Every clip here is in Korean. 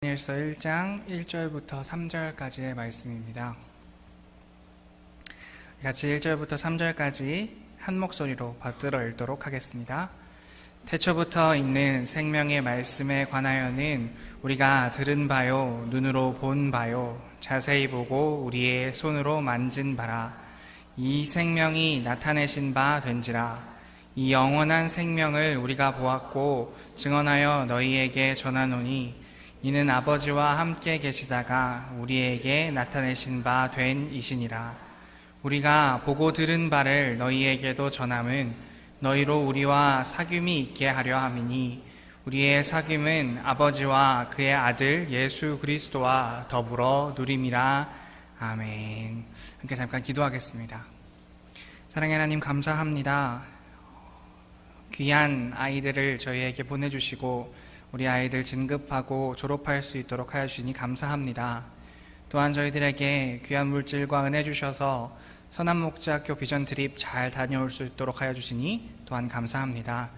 다니엘서 1장 1절부터 3절까지의 말씀입니다. 같이 1절부터 3절까지 한 목소리로 받들어 읽도록 하겠습니다. 태초부터 있는 생명의 말씀에 관하여는 우리가 들은 바요, 눈으로 본 바요, 자세히 보고 우리의 손으로 만진 바라. 이 생명이 나타내신 바 된지라. 이 영원한 생명을 우리가 보았고 증언하여 너희에게 전하노니 이는 아버지와 함께 계시다가 우리에게 나타내신 바 된 이시니라. 우리가 보고 들은 바를 너희에게도 전함은 너희로 우리와 사귐이 있게 하려 함이니 우리의 사귐은 아버지와 그의 아들 예수 그리스도와 더불어 누림이라. 아멘. 함께 잠깐 기도하겠습니다. 사랑의 하나님, 감사합니다. 귀한 아이들을 저희에게 보내주시고 우리 아이들 진급하고 졸업할 수 있도록 하여 주시니 감사합니다. 또한 저희들에게 귀한 물질과 은혜 주셔서 선한목자학교 비전 트립 잘 다녀올 수 있도록 하여 주시니 또한 감사합니다.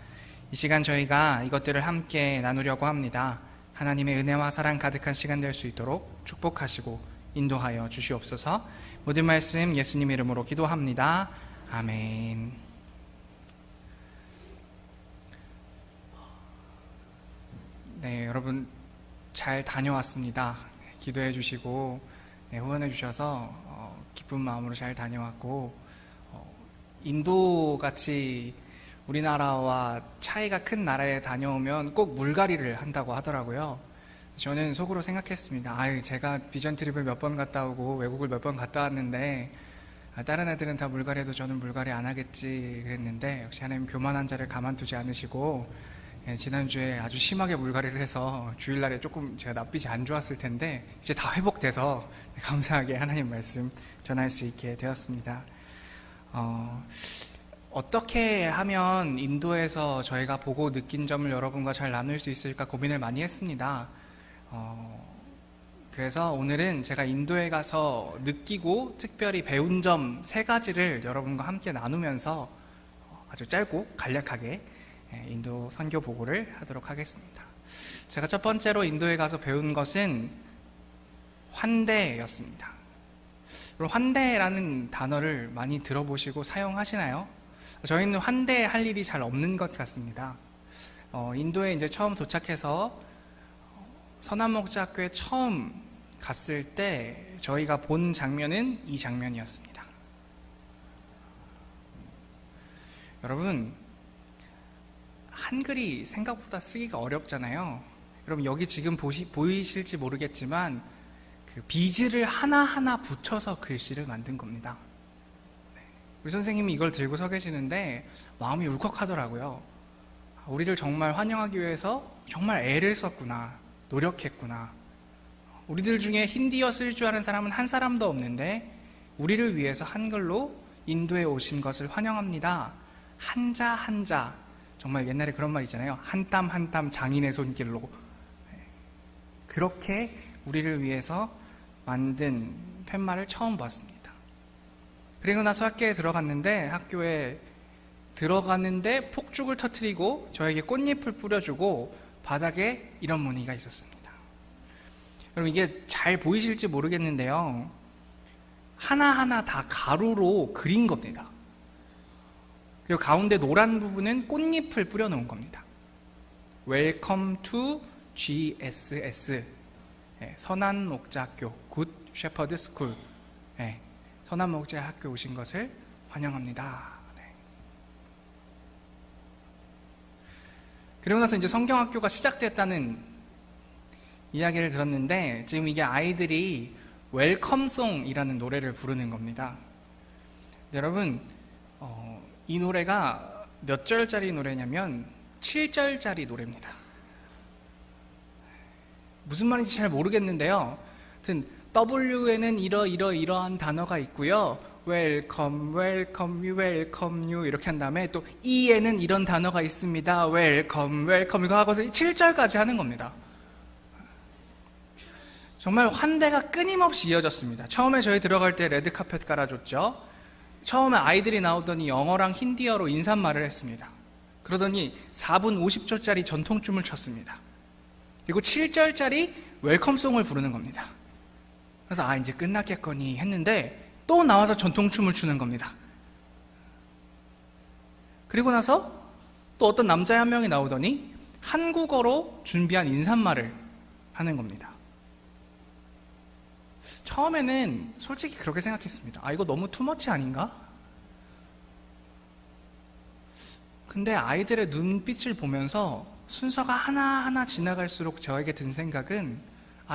이 시간 저희가 이것들을 함께 나누려고 합니다. 하나님의 은혜와 사랑 가득한 시간 될 수 있도록 축복하시고 인도하여 주시옵소서. 모든 말씀 예수님 이름으로 기도합니다. 아멘. 네, 여러분 잘 다녀왔습니다. 기도해 주시고 후원해 주셔서 기쁜 마음으로 잘 다녀왔고, 인도같이 우리나라와 차이가 큰 나라에 다녀오면 꼭 물갈이를 한다고 하더라고요. 저는 속으로 생각했습니다. 제가 비전 트립을 몇 번 갔다 오고 외국을 몇 번 갔다 왔는데 다른 애들은 다 물갈이해도 저는 물갈이 안 하겠지 그랬는데, 역시 하나님 교만한 자를 가만두지 않으시고 지난주에 아주 심하게 물갈이를 해서 주일날에 조금 제가 낯빛이 안 좋았을 텐데 이제 다 회복돼서 감사하게 하나님 말씀 전할 수 있게 되었습니다. 어떻게 하면 인도에서 저희가 보고 느낀 점을 여러분과 잘 나눌 수 있을까 고민을 많이 했습니다. 그래서 오늘은 제가 인도에 가서 느끼고 특별히 배운 점 3가지를 여러분과 함께 나누면서 아주 짧고 간략하게 인도 선교 보고를 하도록 하겠습니다. 제가 첫 번째로 인도에 가서 배운 것은 환대였습니다. 환대라는 단어를 많이 들어보시고 사용하시나요? 저희는 환대할 일이 잘 없는 것 같습니다. 인도에 이제 처음 도착해서 선한목자학교에 처음 갔을 때 저희가 본 장면은 이 장면이었습니다. 여러분, 한글이 생각보다 쓰기가 어렵잖아요. 여러분 여기 지금 보이실지 모르겠지만 그 비즈를 하나하나 붙여서 글씨를 만든 겁니다. 우리 선생님이 이걸 들고 서 계시는데 마음이 울컥하더라고요. 우리를 정말 환영하기 위해서 정말 애를 썼구나, 노력했구나. 우리들 중에 힌디어 쓸 줄 아는 사람은 한 사람도 없는데 우리를 위해서 한글로 인도에 오신 것을 환영합니다. 한자 한자, 정말 옛날에 그런 말 있잖아요. 한 땀 한 땀 장인의 손길로. 그렇게 우리를 위해서 만든 팻말을 처음 봤습니다. 그리고 나서 학교에 들어갔는데 폭죽을 터뜨리고 저에게 꽃잎을 뿌려주고 바닥에 이런 무늬가 있었습니다. 여러분 이게 잘 보이실지 모르겠는데요, 하나하나 다 가루로 그린 겁니다. 그리고 가운데 노란 부분은 꽃잎을 뿌려놓은 겁니다. Welcome to GSS, 선한목자학교, Good Shepherd School, 선한목자학교 오신 것을 환영합니다. 그리고 나서 이제 성경학교가 시작됐다는 이야기를 들었는데, 지금 이게 아이들이 웰컴송이라는 노래를 부르는 겁니다. 여러분, 이 노래가 몇 절짜리 노래냐면 7절짜리 노래입니다. 무슨 말인지 잘 모르겠는데요, 하여튼 W에는 이러한 단어가 있고요, 웰컴, 웰컴 유, 웰컴 유 이렇게 한 다음에 또 E에는 이런 단어가 있습니다. 웰컴, 웰컴 이거 하고서 7절까지 하는 겁니다. 정말 환대가 끊임없이 이어졌습니다. 처음에 저희 들어갈 때 레드카펫 깔아줬죠. 처음에 아이들이 나오더니 영어랑 힌디어로 인사말을 했습니다. 그러더니 4분 50초짜리 전통춤을 췄습니다. 그리고 7절짜리 웰컴송을 부르는 겁니다. 그래서 이제 끝났겠거니 했는데 또 나와서 전통춤을 추는 겁니다. 그리고 나서 또 어떤 남자 한 명이 나오더니 한국어로 준비한 인사말을 하는 겁니다. 처음에는 솔직히 그렇게 생각했습니다. 이거 너무 투머치 아닌가? 근데 아이들의 눈빛을 보면서 순서가 하나하나 지나갈수록 저에게 든 생각은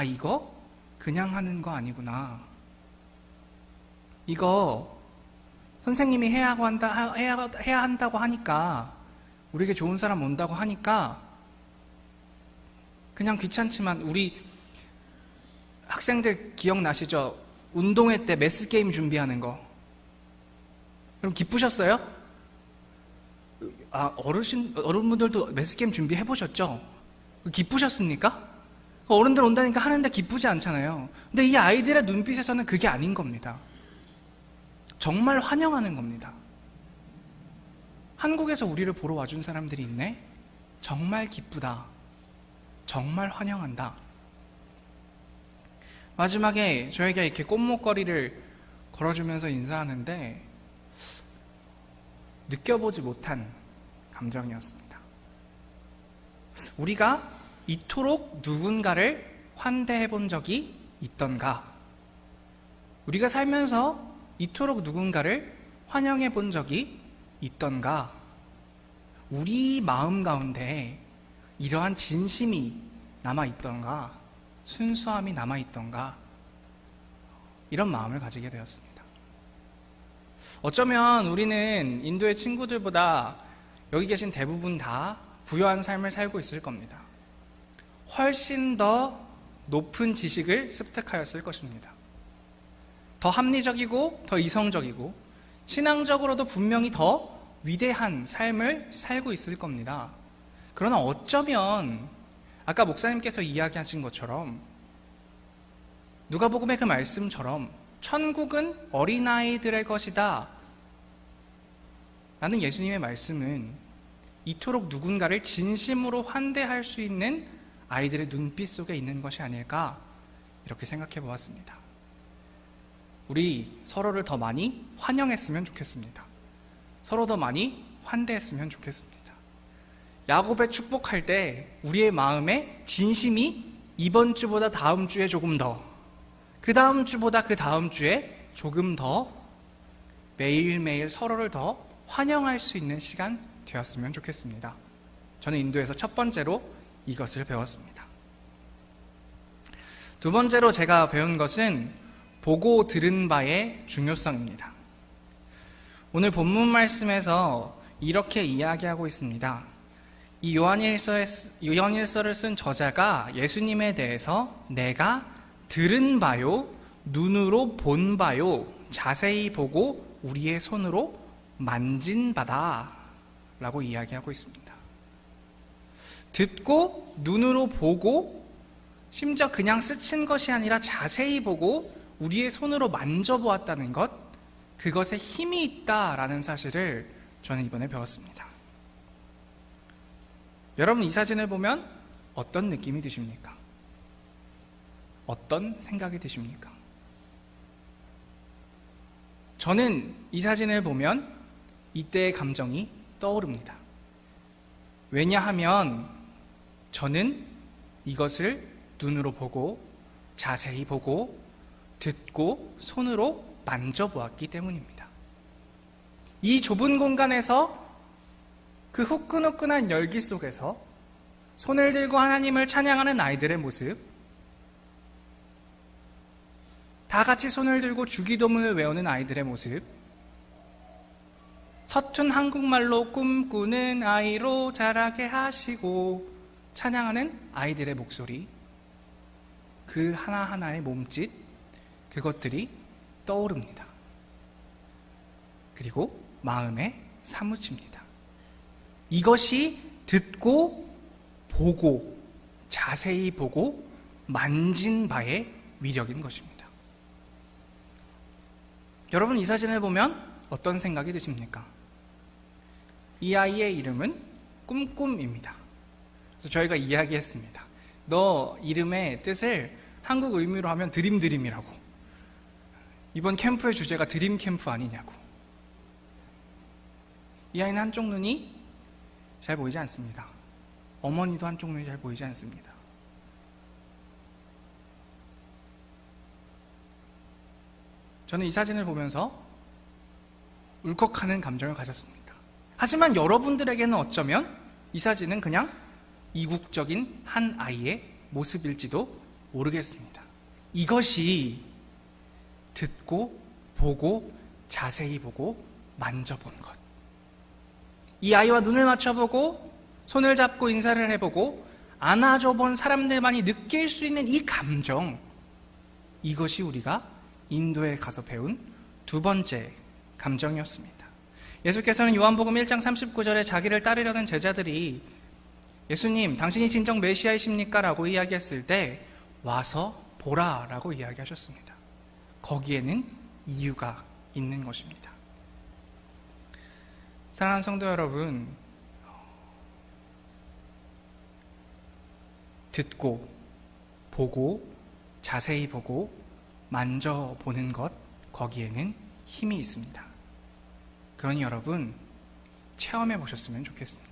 이거 그냥 하는 거 아니구나. 이거 선생님이 해야 한다고 하니까, 우리에게 좋은 사람 온다고 하니까 그냥 귀찮지만, 우리 학생들 기억나시죠? 운동회 때 매스게임 준비하는 거. 그럼 기쁘셨어요? 어른분들도 매스게임 준비해보셨죠? 기쁘셨습니까? 어른들 온다니까 하는데 기쁘지 않잖아요. 근데 이 아이들의 눈빛에서는 그게 아닌 겁니다. 정말 환영하는 겁니다. 한국에서 우리를 보러 와준 사람들이 있네? 정말 기쁘다. 정말 환영한다. 마지막에 저에게 이렇게 꽃목걸이를 걸어주면서 인사하는데 느껴보지 못한 감정이었습니다. 우리가 이토록 누군가를 환대해 본 적이 있던가? 우리가 살면서 이토록 누군가를 환영해 본 적이 있던가? 우리 마음 가운데 이러한 진심이 남아있던가? 순수함이 남아있던가? 이런 마음을 가지게 되었습니다. 어쩌면 우리는 인도의 친구들보다 여기 계신 대부분 다 부유한 삶을 살고 있을 겁니다. 훨씬 더 높은 지식을 습득하였을 것입니다. 더 합리적이고 더 이성적이고 신앙적으로도 분명히 더 위대한 삶을 살고 있을 겁니다. 그러나 어쩌면 아까 목사님께서 이야기하신 것처럼, 누가복음의 그 말씀처럼 천국은 어린아이들의 것이다 라는 예수님의 말씀은 이토록 누군가를 진심으로 환대할 수 있는 아이들의 눈빛 속에 있는 것이 아닐까, 이렇게 생각해 보았습니다. 우리 서로를 더 많이 환영했으면 좋겠습니다. 서로 더 많이 환대했으면 좋겠습니다. 야곱의 축복할 때 우리의 마음에 진심이 이번 주보다 다음 주에 조금 더, 그 다음 주보다 그 다음 주에 조금 더 매일매일 서로를 더 환영할 수 있는 시간 되었으면 좋겠습니다. 저는 인도에서 첫 번째로 이것을 배웠습니다. 두 번째로 제가 배운 것은 보고 들은 바의 중요성입니다. 오늘 본문 말씀에서 이렇게 이야기하고 있습니다. 이 요한일서를 쓴 저자가 예수님에 대해서 내가 들은 바요, 눈으로 본 바요, 자세히 보고 우리의 손으로 만진 바다 라고 이야기하고 있습니다. 듣고 눈으로 보고 심지어 그냥 스친 것이 아니라 자세히 보고 우리의 손으로 만져보았다는 것, 그것에 힘이 있다라는 사실을 저는 이번에 배웠습니다. 여러분, 이 사진을 보면 어떤 느낌이 드십니까? 어떤 생각이 드십니까? 저는 이 사진을 보면 이때의 감정이 떠오릅니다. 왜냐하면 저는 이것을 눈으로 보고 자세히 보고 듣고 손으로 만져보았기 때문입니다. 이 좁은 공간에서 그 후끈후끈한 열기 속에서 손을 들고 하나님을 찬양하는 아이들의 모습, 다 같이 손을 들고 주기도문을 외우는 아이들의 모습, 서툰 한국말로 꿈꾸는 아이로 자라게 하시고 찬양하는 아이들의 목소리, 그 하나하나의 몸짓, 그것들이 떠오릅니다. 그리고 마음에 사무칩니다. 이것이 듣고 보고 자세히 보고 만진 바의 위력인 것입니다. 여러분, 이 사진을 보면 어떤 생각이 드십니까? 이 아이의 이름은 꿈꿈입니다. 그래서 저희가 이야기했습니다. 너 이름의 뜻을 한국 의미로 하면 드림드림이라고. 이번 캠프의 주제가 드림 캠프 아니냐고. 이 아이는 한쪽 눈이 잘 보이지 않습니다. 어머니도 한쪽 눈이 잘 보이지 않습니다. 저는 이 사진을 보면서 울컥하는 감정을 가졌습니다. 하지만 여러분들에게는 어쩌면 이 사진은 그냥 이국적인 한 아이의 모습일지도 모르겠습니다. 이것이 듣고 보고 자세히 보고 만져본 것. 이 아이와 눈을 맞춰보고 손을 잡고 인사를 해보고 안아줘본 사람들만이 느낄 수 있는 이 감정, 이것이 우리가 인도에 가서 배운 두 번째 감정이었습니다. 예수께서는 요한복음 1장 39절에 자기를 따르려는 제자들이 예수님, 당신이 진정 메시아이십니까? 라고 이야기했을 때 와서 보라 라고 이야기하셨습니다. 거기에는 이유가 있는 것입니다. 사랑하는 성도 여러분, 듣고 보고 자세히 보고 만져보는 것, 거기에는 힘이 있습니다. 그러니 여러분, 체험해 보셨으면 좋겠습니다.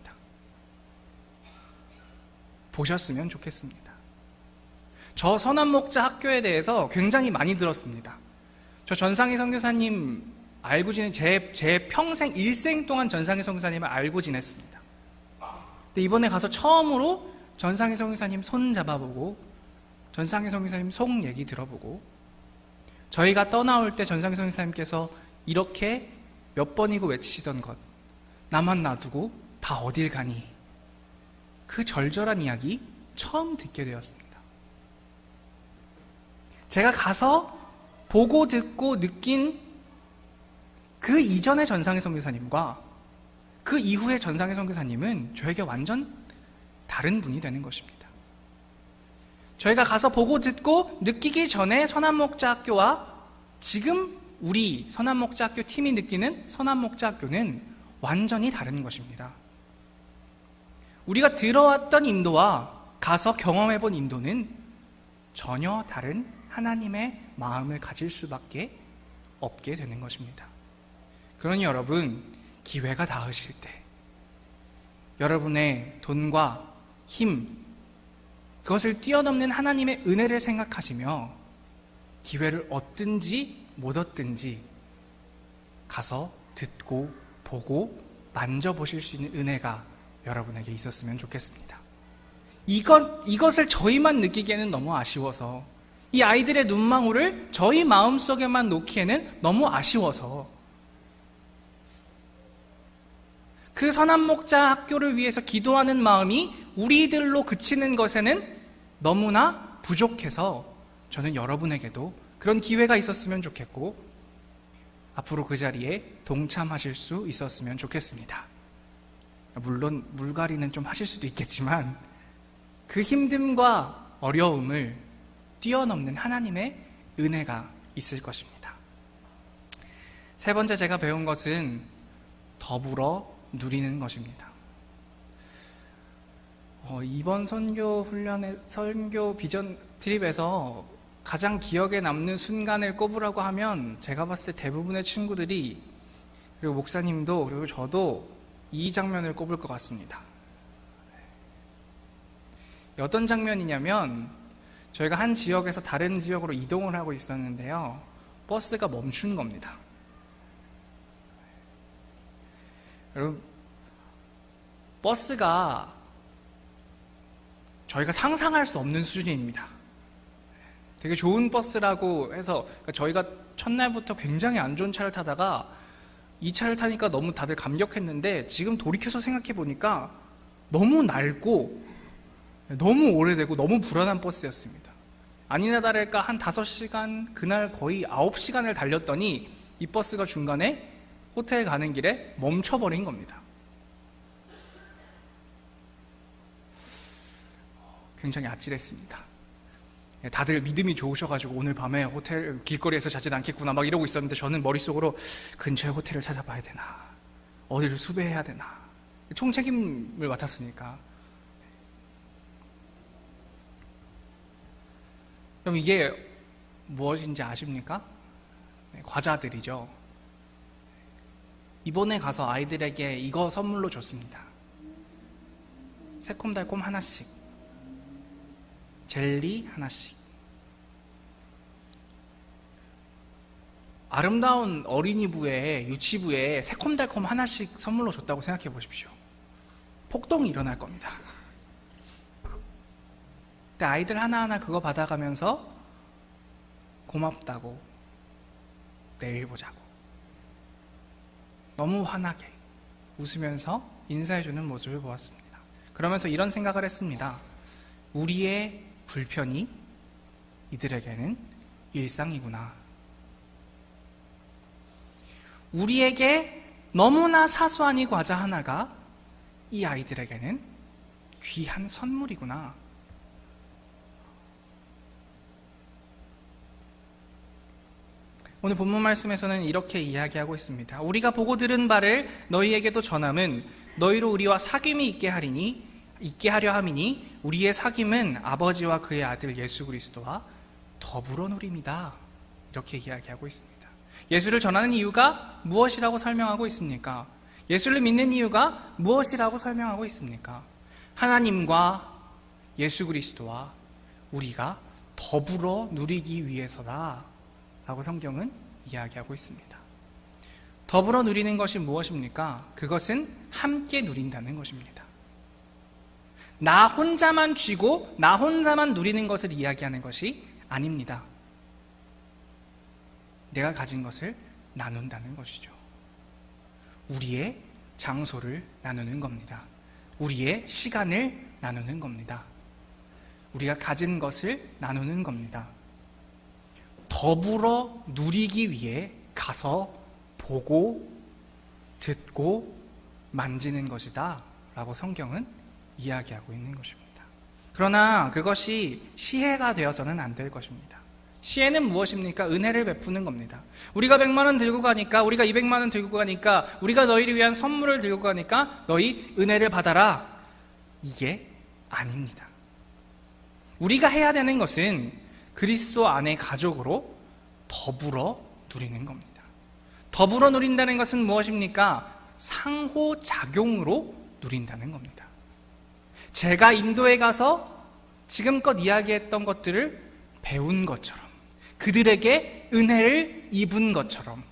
보셨으면 좋겠습니다. 저 선한목자 학교에 대해서 굉장히 많이 들었습니다. 저 전상희 선교사님 알고 지낸, 제 평생 일생 동안 전상희 선교사님을 알고 지냈습니다. 근데 이번에 가서 처음으로 전상희 선교사님 손 잡아보고 전상희 선교사님 속 얘기 들어보고, 저희가 떠나올 때 전상희 선교사님께서 이렇게 몇 번이고 외치시던 것, 나만 놔두고 다 어딜 가니, 그 절절한 이야기 처음 듣게 되었습니다. 제가 가서 보고 듣고 느낀 그 이전의 전상희 선교사님과 그 이후의 전상희 선교사님은 저에게 완전 다른 분이 되는 것입니다. 저희가 가서 보고 듣고 느끼기 전에 선한목자학교와 지금 우리 선한목자학교 팀이 느끼는 선한목자학교는 완전히 다른 것입니다. 우리가 들어왔던 인도와 가서 경험해본 인도는 전혀 다른 하나님의 마음을 가질 수밖에 없게 되는 것입니다. 그러니 여러분, 기회가 닿으실 때 여러분의 돈과 힘, 그것을 뛰어넘는 하나님의 은혜를 생각하시며 기회를 얻든지 못 얻든지 가서 듣고 보고 만져보실 수 있는 은혜가 여러분에게 있었으면 좋겠습니다. 이것을 저희만 느끼기에는 너무 아쉬워서, 이 아이들의 눈망울을 저희 마음속에만 놓기에는 너무 아쉬워서, 그 선한목자 학교를 위해서 기도하는 마음이 우리들로 그치는 것에는 너무나 부족해서 저는 여러분에게도 그런 기회가 있었으면 좋겠고 앞으로 그 자리에 동참하실 수 있었으면 좋겠습니다. 물론 물갈이는 좀 하실 수도 있겠지만 그 힘듦과 어려움을 뛰어넘는 하나님의 은혜가 있을 것입니다. 세 번째 제가 배운 것은 더불어 누리는 것입니다. 이번 선교 비전 트립에서 가장 기억에 남는 순간을 꼽으라고 하면 제가 봤을 때 대부분의 친구들이, 그리고 목사님도, 그리고 저도 이 장면을 꼽을 것 같습니다. 어떤 장면이냐면, 저희가 한 지역에서 다른 지역으로 이동을 하고 있었는데요, 버스가 멈춘 겁니다. 여러분, 버스가 저희가 상상할 수 없는 수준입니다. 되게 좋은 버스라고 해서, 그러니까 저희가 첫날부터 굉장히 안 좋은 차를 타다가 이 차를 타니까 너무 다들 감격했는데, 지금 돌이켜서 생각해 보니까 너무 낡고 너무 오래되고 너무 불안한 버스였습니다. 아니나 다를까 한 5시간, 그날 거의 9시간을 달렸더니 이 버스가 중간에 호텔 가는 길에 멈춰버린 겁니다. 굉장히 아찔했습니다. 다들 믿음이 좋으셔가지고 오늘 밤에 호텔 길거리에서 자진 않겠구나 막 이러고 있었는데, 저는 머릿속으로 근처에 호텔을 찾아봐야 되나, 어디를 수배해야 되나, 총책임을 맡았으니까. 그럼 이게 무엇인지 아십니까? 네, 과자들이죠. 이번에 가서 아이들에게 이거 선물로 줬습니다. 새콤달콤 하나씩, 젤리 하나씩. 아름다운 어린이부에, 유치부에 새콤달콤 하나씩 선물로 줬다고 생각해 보십시오. 폭동이 일어날 겁니다. 근데 아이들 하나하나 그거 받아가면서 고맙다고, 내일 보자고, 너무 환하게 웃으면서 인사해주는 모습을 보았습니다. 그러면서 이런 생각을 했습니다. 우리의 불편이 이들에게는 일상이구나. 우리에게 너무나 사소한 이 과자 하나가 이 아이들에게는 귀한 선물이구나. 오늘 본문 말씀에서는 이렇게 이야기하고 있습니다. 우리가 보고 들은 바를 너희에게도 전함은 너희로 우리와 사귐이 있게 하려 함이니 우리의 사귐은 아버지와 그의 아들 예수 그리스도와 더불어 누림이다. 이렇게 이야기하고 있습니다. 예수를 전하는 이유가 무엇이라고 설명하고 있습니까? 예수를 믿는 이유가 무엇이라고 설명하고 있습니까? 하나님과 예수 그리스도와 우리가 더불어 누리기 위해서다 라고 성경은 이야기하고 있습니다. 더불어 누리는 것이 무엇입니까? 그것은 함께 누린다는 것입니다. 나 혼자만 쥐고 나 혼자만 누리는 것을 이야기하는 것이 아닙니다. 내가 가진 것을 나눈다는 것이죠. 우리의 장소를 나누는 겁니다. 우리의 시간을 나누는 겁니다. 우리가 가진 것을 나누는 겁니다. 더불어 누리기 위해 가서 보고 듣고 만지는 것이다 라고 성경은 이야기하고 있는 것입니다. 그러나 그것이 시혜가 되어서는 안 될 것입니다. 시혜는 무엇입니까? 은혜를 베푸는 겁니다. 우리가 100만 원 들고 가니까, 우리가 200만 원 들고 가니까, 우리가 너희를 위한 선물을 들고 가니까 너희 은혜를 받아라. 이게 아닙니다. 우리가 해야 되는 것은 그리스도 안의 가족으로 더불어 누리는 겁니다. 더불어 누린다는 것은 무엇입니까? 상호작용으로 누린다는 겁니다. 제가 인도에 가서 지금껏 이야기했던 것들을 배운 것처럼, 그들에게 은혜를 입은 것처럼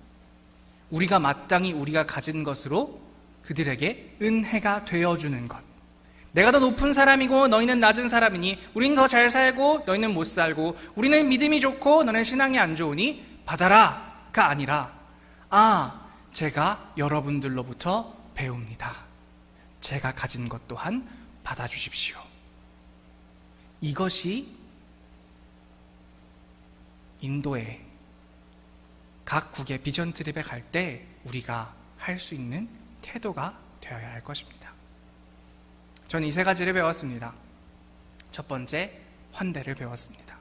우리가 마땅히 우리가 가진 것으로 그들에게 은혜가 되어주는 것. 내가 더 높은 사람이고 너희는 낮은 사람이니 우리는 더 잘 살고 너희는 못 살고 우리는 믿음이 좋고 너는 신앙이 안 좋으니 받아라가 아니라, 제가 여러분들로부터 배웁니다. 제가 가진 것 또한 받아주십시오. 이것이 인도에 각 국의 비전 트립에 갈 때 우리가 할 수 있는 태도가 되어야 할 것입니다. 저는 이 세 가지를 배웠습니다. 첫 번째, 환대를 배웠습니다.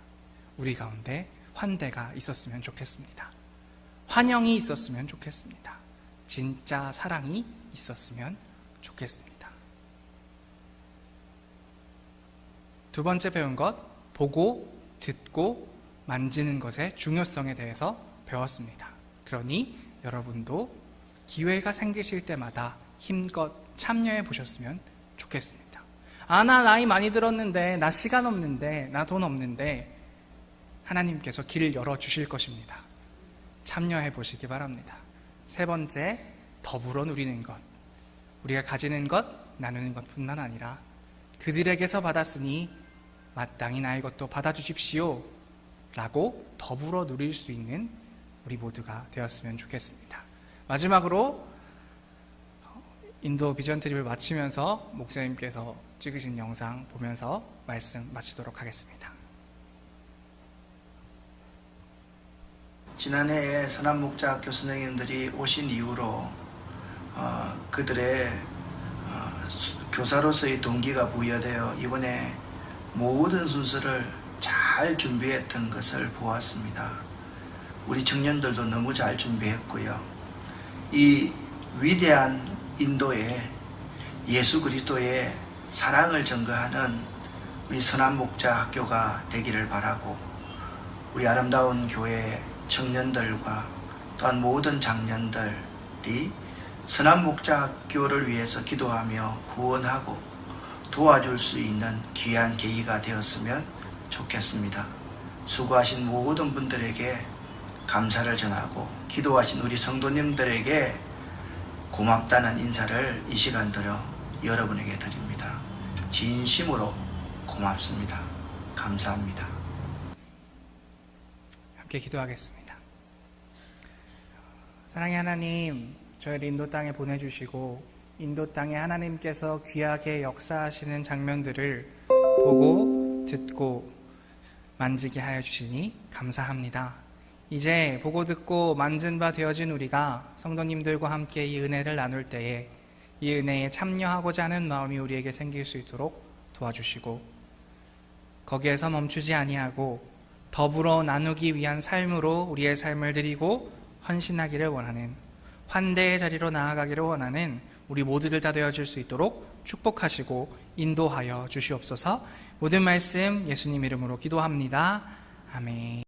우리 가운데 환대가 있었으면 좋겠습니다. 환영이 있었으면 좋겠습니다. 진짜 사랑이 있었으면 좋겠습니다. 두 번째 배운 것, 보고, 듣고, 만지는 것의 중요성에 대해서 배웠습니다. 그러니 여러분도 기회가 생기실 때마다 힘껏 참여해 보셨으면 좋겠습니다. 나 나이 많이 들었는데, 나 시간 없는데, 나 돈 없는데, 하나님께서 길을 열어주실 것입니다. 참여해 보시기 바랍니다. 세 번째, 더불어 누리는 것. 우리가 가지는 것, 나누는 것뿐만 아니라 그들에게서 받았으니 마땅히 나의 것도 받아주십시오 라고 더불어 누릴 수 있는 우리 모두가 되었으면 좋겠습니다. 마지막으로 인도 비전 트립을 마치면서 목사님께서 찍으신 영상 보면서 말씀 마치도록 하겠습니다. 지난해에 선한목자학교 선생님들이 오신 이후로 그들의 교사로서의 동기가 부여되어 이번에 모든 순서를 잘 준비했던 것을 보았습니다. 우리 청년들도 너무 잘 준비했고요. 이 위대한 인도에 예수 그리스도의 사랑을 증거하는 우리 선한목자 학교가 되기를 바라고, 우리 아름다운 교회 청년들과 또한 모든 장년들이 선한 목자학교를 위해서 기도하며 후원하고 도와줄 수 있는 귀한 계기가 되었으면 좋겠습니다. 수고하신 모든 분들에게 감사를 전하고 기도하신 우리 성도님들에게 고맙다는 인사를 이 시간 들어 여러분에게 드립니다. 진심으로 고맙습니다. 감사합니다. 함께 기도하겠습니다. 사랑의 하나님, 저희를 인도 땅에 보내주시고 인도 땅에 하나님께서 귀하게 역사하시는 장면들을 보고 듣고 만지게 하여 주시니 감사합니다. 이제 보고 듣고 만진 바 되어진 우리가 성도님들과 함께 이 은혜를 나눌 때에 이 은혜에 참여하고자 하는 마음이 우리에게 생길 수 있도록 도와주시고 거기에서 멈추지 아니하고 더불어 나누기 위한 삶으로 우리의 삶을 드리고 헌신하기를 원하는 환대의 자리로 나아가기를 원하는 우리 모두들 다 되어줄 수 있도록 축복하시고 인도하여 주시옵소서. 모든 말씀 예수님 이름으로 기도합니다. 아멘.